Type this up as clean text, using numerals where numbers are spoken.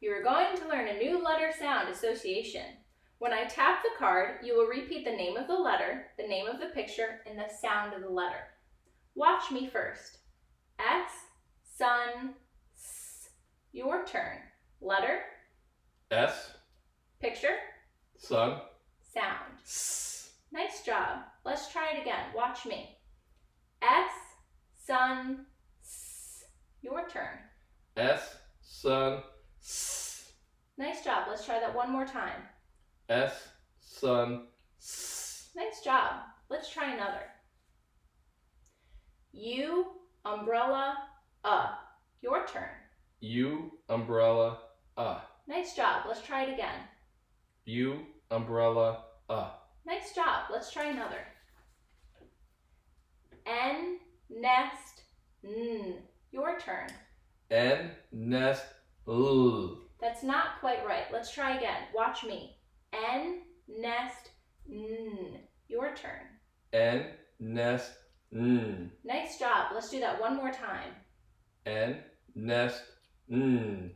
You are going to learn a new letter sound association. When I tap the card, you will repeat the name of the letter, the name of the picture, and the sound of the letter. Watch me first. S, sun, s. Your turn. Letter, S, picture, sun, sound. s. Nice job. Let's try it again. Watch me. S, sun, s. Your turn. S, sun, s. Nice job. Let's try that one more time. S, sun, s. Nice job. Let's try another. U, umbrella, Your turn. U, umbrella, Nice job. Let's try it again. U, umbrella, Nice job. Let's try another. N, nest, n. Your turn. N, nest, l. That's not quite right. Let's try again. Watch me. N, nest, n. Your turn. N, nest, n. Nice job. Let's do that one more time. N, nest, n.